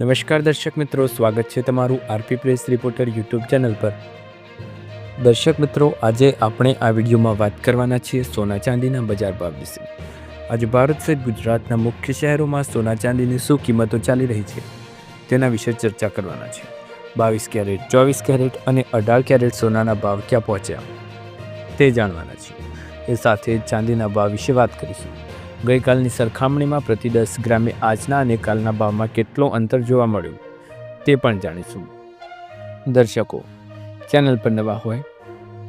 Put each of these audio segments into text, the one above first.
નમસ્કાર દર્શક મિત્રો, સ્વાગત છે તમારું RP press reporter YouTube channel પર। દર્શક મિત્રો, આજે આપણે આ વિડીયોમાં વાત કરવાના છીએ સોના ચાંદીના બજાર ભાવ વિશે। આજે ભારત સહિત ગુજરાતના મુખ્ય શહેરોમાં સોના ચાંદીની શું કિંમતો ચાલી રહી છે તેના વિશે ચર્ચા કરવાના છે। 22 કેરેટ, 24 કેરેટ અને 18 કેરેટ સોનાના ભાવ ક્યાં પહોંચ્યા તે જાણવાના છે। એ સાથે ચાંદીના ભાવ વિશે વાત કરીશું। ગઈકાલની સરખામણીમાં પ્રતિ 10 ગ્રામે આજના અને કાલના ભાવમાં કેટલો અંતર જોવા મળ્યું તે પણ જાણીશું। દર્શકો, ચેનલ પર નવા હોય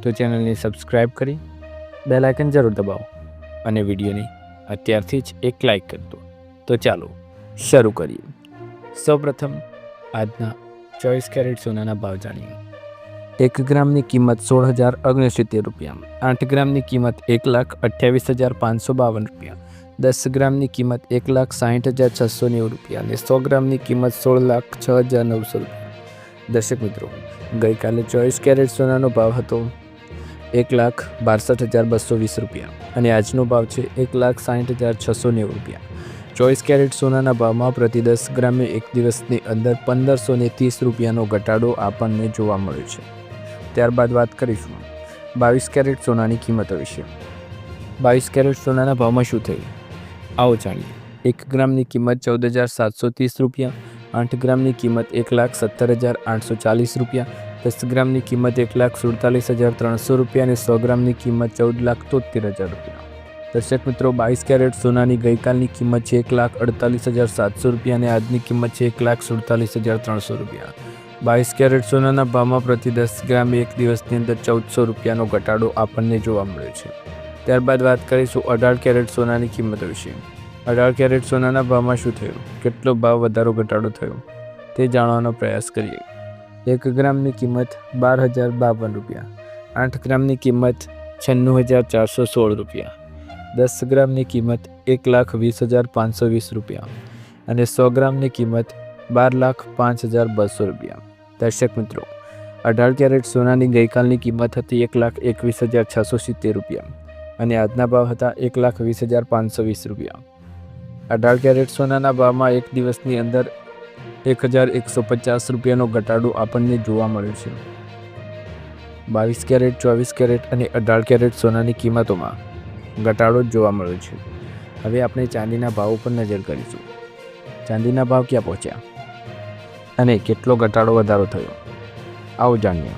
તો ચેનલને સબસ્ક્રાઇબ કરી બેલ આઇકન જરૂર દબાવો અને વિડીયોને અત્યારથી જ એક લાઇક કરી દો। તો ચાલો શરૂ કરીએ। સૌપ્રથમ આજના 24 કેરેટ સોનાના ભાવ જાણીએ। 1 ગ્રામની કિંમત 16,069 રૂપિયા, 8 ગ્રામની કિંમત 1,28,552 રૂપિયા, 10 ગ્રામની કિંમત 1,60,690 રૂપિયા અને 100 ગ્રામની કિંમત 16,06,900 રૂપિયા। દર્શક મિત્રો, ગઈકાલે 24 કેરેટ સોનાનો ભાવ હતો 1,62,220 રૂપિયા અને આજનો ભાવ છે 1,60,690 રૂપિયા। 24 કેરેટ સોનાના ભાવમાં પ્રતિ 10 ગ્રામે એક દિવસની અંદર 1,530 રૂપિયાનો ઘટાડો આપણને જોવા મળ્યો છે। ત્યારબાદ વાત કરીશું 22 કેરેટ સોનાની કિંમતો વિશે। 22 કેરેટ સોનાના ભાવમાં શું થયું આવો જાણીએ। 1 ગ્રામની કિંમત 14,730 રૂપિયા, 8 ગ્રામની કિંમત 1,17,840 રૂપિયા, 10 ગ્રામની કિંમત 1,47,300 રૂપિયા અને 100 ગ્રામની કિંમત 14,73,000 રૂપિયા। દર્શક મિત્રો, 22 કેરેટ સોનાની ગઈકાલની કિંમત છે 1,48,700 રૂપિયા અને આજની કિંમત છે 1,47,300 રૂપિયા। 22 કેરેટ સોનાના ભાવમાં પ્રતિ 10 ગ્રામે એક દિવસની અંદર 1,400 રૂપિયાનો ઘટાડો આપણને જોવા મળ્યો છે। ત્યારબાદ વાત કરીશું 18 કેરેટ સોનાની કિંમતો વિશે। 18 કેરેટ સોનાના ભાવમાં શું થયું, કેટલો ભાવ વધારો ઘટાડો થયો તે જાણવાનો પ્રયાસ કરીએ। 1 ગ્રામની કિંમત 12,052 રૂપિયા, 8 ગ્રામની કિંમત 96,416 રૂપિયા, 10 ગ્રામની કિંમત 1,20,520 રૂપિયા અને 100 ગ્રામની કિંમત 12,05,200 રૂપિયા। દર્શક મિત્રો, 18 કેરેટ સોનાની ગઈકાલની કિંમત હતી 1,21,670 રૂપિયા અને આજના ભાવ હતા 1,20,520 રૂપિયા। 18 કેરેટ સોનાના ભાવમાં એક દિવસની અંદર 1,150 રૂપિયાનો ઘટાડો આપણને જોવા મળ્યો છે। 22 કેરેટ, 24 કેરેટ અને 18 કેરેટ સોનાની કિંમતોમાં ઘટાડો જોવા મળ્યો છે। હવે આપણે ચાંદીના ભાવ ઉપર નજર કરીશું। ચાંદીના ભાવ ક્યાં પહોંચ્યા અને કેટલો ઘટાડો વધારો થયો આવો જાણીએ।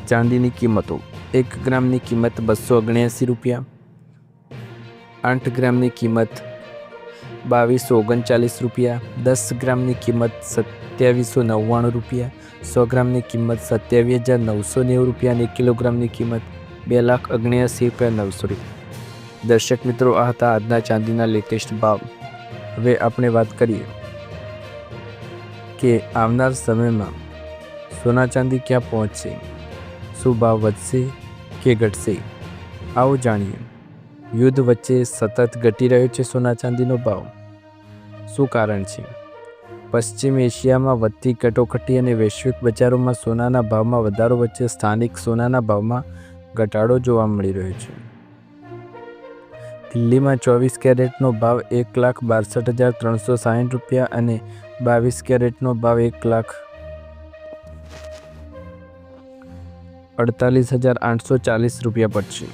ચાંદીની કિંમતો। 1 ગ્રામની કિંમત 279 રૂપિયા, 8 ગ્રામની કિંમત 2,239 રૂપિયા, 10 ગ્રામની કિંમત 2,799 રૂપિયા, 100 ગ્રામની કિંમત 27,990 રૂપિયા અને 1 કિલોગ્રામની કિંમત 2,79,900 રૂપિયા। દર્શક મિત્રો, આ હતા આજના ચાંદીના લેટેસ્ટ ભાવ। હવે આપણે વાત કરીએ કે આવનાર સમયમાં સોના ચાંદી ક્યાં પહોંચશે, શું ભાવ વધશે કે ઘટશે આવો જાણીએ। યુદ્ધ વચ્ચે સતત ઘટી રહ્યો છે સોના ચાંદીનો ભાવ, શું કારણ છે? પશ્ચિમ એશિયામાં વધતી કટોકટી અને વૈશ્વિક બજારોમાં સોનાના ભાવમાં વધારો વચ્ચે સ્થાનિક સોનાના ભાવમાં ઘટાડો જોવા મળી રહ્યો છે। દિલ્હીમાં 24 કેરેટનો ભાવ 1,62,360 રૂપિયા અને 22 કેરેટનો ભાવ 1,48,840 રૂપિયા પર છે।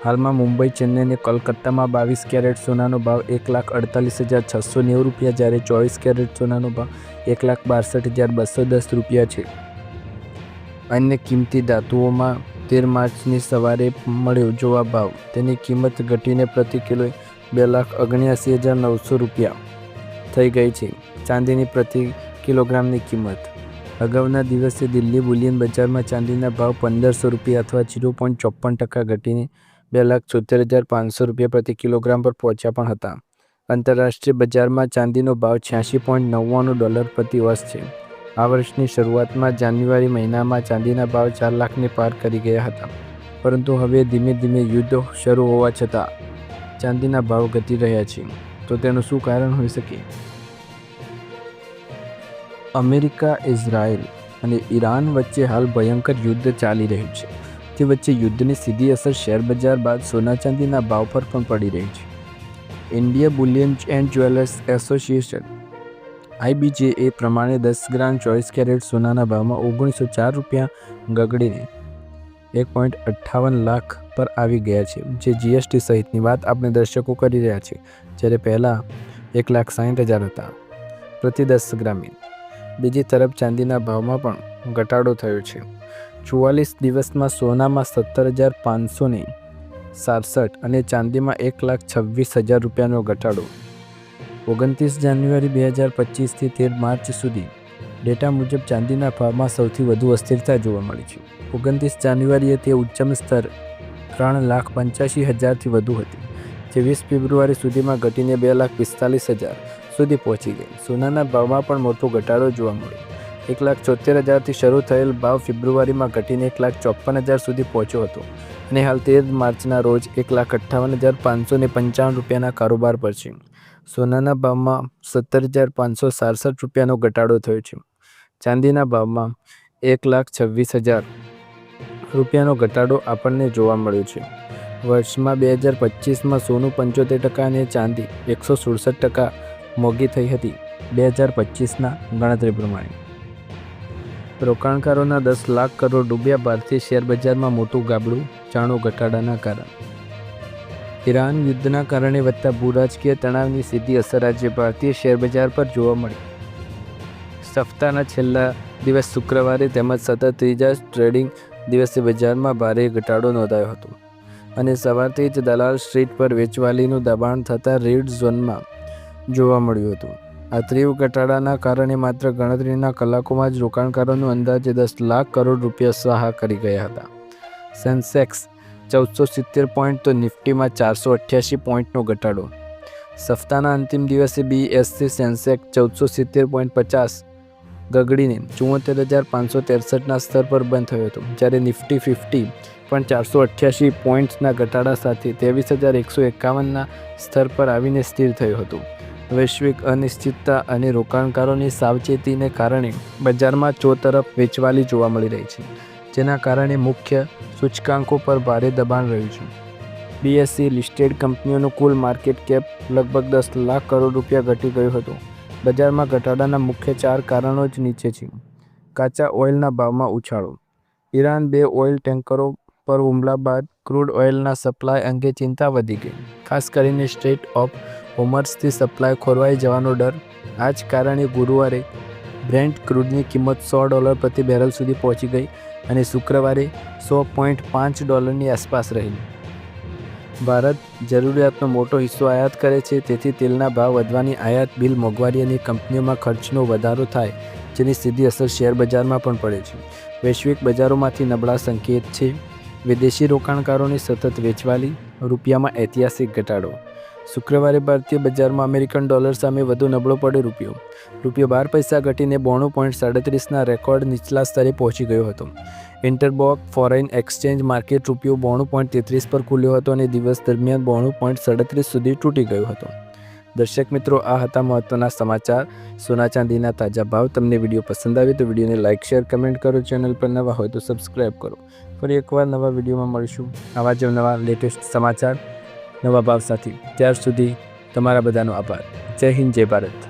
હાલમાં મુંબઈ, ચેન્નઈ અને કોલકાતામાં 22 કેરેટ સોનાનો ભાવ 1,48,690 રૂપિયા જ્યારે 24 કેરેટ સોનાનો ભાવ 1,62,210 રૂપિયા છે। અન્ય કિંમતી ધાતુઓમાં 13 માર્ચની સવારે મળ્યો જોવા ભાવ, તેની કિંમત ઘટીને પ્રતિ કિલોએ 2,79,900 રૂપિયા થઈ ગઈ છે। ચાંદીની પ્રતિ કિલોગ્રામની કિંમત। અગાઉના દિવસે દિલ્હી બુલિયન બજારમાં ચાંદીના ભાવ 1,500 રૂપિયા અથવા 0.54% ઘટીને 2,76,500 રૂપિયા પ્રતિ કિલોગ્રામ પર પહોંચ્યા પણ હતા। આંતરરાષ્ટ્રીય બજારમાં ચાંદીનો ભાવ $86.99 પ્રતિ ઓન્સ છે। આ વર્ષની શરૂઆતમાં જાન્યુઆરી મહિનામાં ચાંદીના ભાવ 4 લાખને પાર કરી ગયા હતા, પરંતુ હવે ધીમે ધીમે યુદ્ધ શરૂ હોવા છતાં ચાંદીના ભાવ ઘટી રહ્યા છે। તો તેનું શું કારણ હોઈ શકે? અમેરિકા, ઇઝરાયલ અને ઈરાન વચ્ચે હાલ ભયંકર યુદ્ધ ચાલી રહ્યું છે। તે વચ્ચે યુદ્ધની સીધી અસર શેર બજાર બાદ સોના ચાંદીના ભાવ પર પણ પડી રહી છે। India Boolean and jewellers association IBJ પ્રમાણે 10 ગ્રામ 24 કેરેટ સોનાના ભાવમાં 1904 રૂપિયા ગગડીને 1.58 લાખ પર આવી ગયા છે, જે GST સહિતની વાત આપણે દર્શકો કરી રહ્યા છે, જ્યારે પહેલાં 1,60,000 હતા પ્રતિ 10 ગ્રામે. બીજી તરફ ચાંદીના ભાવમાં પણ ઘટાડો થયો છે. 44 દિવસમાં સોનામાં 17,567 અને ચાંદીમાં 1,26,000 રૂપિયાનો ઘટાડો. 29 જાન્યુઆરી 2025થી 13 માર્ચ સુધી ડેટા મુજબ ચાંદીના ભાવમાં સૌથી વધુ અસ્થિરતા જોવા મળી છે. 29 જાન્યુઆરીએ તે ઉચ્ચતમ સ્તર 3,85,000થી વધુ હતી, જે 20 ફેબ્રુઆરી સુધીમાં ઘટીને 2,45,000 સુધી પહોંચી ગઈ. સોનાના ભાવમાં પણ મોટો ઘટાડો જોવા મળ્યો. 1,74,000થી શરૂ થયેલ ભાવ ફેબ્રુઆરીમાં ઘટીને 1,54,000 સુધી પહોંચ્યો હતો અને હાલ 13 માર્ચના રોજ 1,58,555 રૂપિયાના કારોબાર પર છે. સોનાના ભાવમાં 17,567 રૂપિયાનો ઘટાડો થયો છે. ચાંદીના ભાવમાં 1,26,000 રૂપિયાનો ઘટાડો આપણને જોવા મળ્યો છે. વર્ષમાં 2025માં સોનું 75% અને ચાંદી 167% મોંઘી થઈ હતી 2025ના ગણતરી પ્રમાણે. રોકાણકારોના 10 લાખ કરોડ ડૂબ્યા. ભારતીય શેર બજારમાં મોટું ગાબડું, જાણો ઘટાડાના કારણ. ઈરાન યુદ્ધના કારણે વધતા ભૂરાજકીય તણાવની સીધી અસર આજે ભારતીય શેરબજાર પર જોવા મળી. સપ્તાહના છેલ્લા દિવસ શુક્રવારે તેમજ સતત ત્રીજા ટ્રેડિંગ દિવસે બજારમાં ભારે ઘટાડો નોંધાયો હતો અને સવારથી જ દલાલ સ્ટ્રીટ પર વેચવાલીનું દબાણ થતાં રેડ ઝોનમાં જોવા મળ્યું હતું. આ તીવ્ર ઘટાડાના કારણે માત્ર ગણતરીના કલાકોમાં જ રોકાણકારોનું અંદાજે 10 લાખ કરોડ રૂપિયા સહાય કરી ગયા હતા. સેન્સેક્સ 1470 પોઈન્ટ તો નિફ્ટીમાં 488 પોઈન્ટનો ઘટાડો. સપ્તાહના અંતિમ દિવસે BSE સેન્સેક્સ 1470.50 ગગડીને 74,563ના સ્તર પર બંધ થયો હતો, જ્યારે નિફ્ટી 50 પણ 488 પોઈન્ટ્સના ઘટાડા સાથે 23,151ના સ્તર પર આવીને સ્થિર થયો હતો. વૈશ્વિક અનિશ્ચિતતા અને રોકાણકારોની સાવચેતીને કારણે બજારમાં ચોતરફ વેચવાલી જોવા મળી રહી છે, જેના કારણે મુખ્ય સૂચકાંકો પર ભારે દબાણ રહ્યું છે. BSE લિસ્ટેડ કંપનીઓનું કુલ માર્કેટ કેપ લગભગ 10 લાખ કરોડ રૂપિયા ઘટી ગયું હતું. બજારમાં ઘટાડાના મુખ્ય 4 કારણો જ નીચે છે. કાચા ઓઇલના ભાવમાં ઉછાળો. ઈરાન 2 ઓઇલ ટેન્કરો પર હુમલા બાદ ક્રૂડ ઓઇલના સપ્લાય અંગે ચિંતા વધી ગઈ, ખાસ કરીને સ્ટ્રેટ ઓફ હોર્મઝથી સપ્લાય ખોરવાઈ જવાનો ડર. આ જ કારણે ગુરુવારે બ્રેન્ટ ક્રૂડની કિંમત $100 પ્રતિ બેરલ સુધી પહોંચી ગઈ અને શુક્રવારે $100.5 આસપાસ રહી. ભારત જરૂરિયાતનો મોટો હિસ્સો આયાત કરે છે, તેથી તેલના ભાવ વધવાની આયાત બિલ મોંઘવારી અને કંપનીઓમાં ખર્ચનો વધારો થાય, જેની સીધી અસર શેર બજારમાં પણ પડે છે. વૈશ્વિક બજારોમાંથી નબળા સંકેત છે. વિદેશી રોકાણકારોની સતત વેચવાલી. રૂપિયામાં ઐતિહાસિક ઘટાડો. શુક્રવારે ભારતીય બજારમાં અમેરિકન ડોલર સામે વધુ નબળો પડ્યો રૂપિયો 12 પૈસા ઘટીને 92.37ના રેકોર્ડ નીચલા સ્તરે પહોંચી ગયો હતો. ઇન્ટરબોક ફોરેન એક્સચેન્જ માર્કેટ રૂપિયો 92.33 પર ખુલ્યો હતો અને દિવસ દરમિયાન 92.37 સુધી તૂટી ગયો હતો. દર્શક મિત્રો, આ હતા મહત્વના સમાચાર. સોના ચાંદીના તાજા ભાવ. તમને વિડીયો પસંદ આવે તો વિડીયોને લાઇક, શેર, કમેન્ટ કરો. ચેનલ પર નવા હોય તો સબસ્ક્રાઈબ કરો. ફરી એકવાર નવા વિડીયોમાં મળીશું આવા જ નવા લેટેસ્ટ સમાચાર નવા ભાવ સાથે. ત્યાર સુધી તમારા બધાનો આભાર. જય હિન્દ, જય ભારત.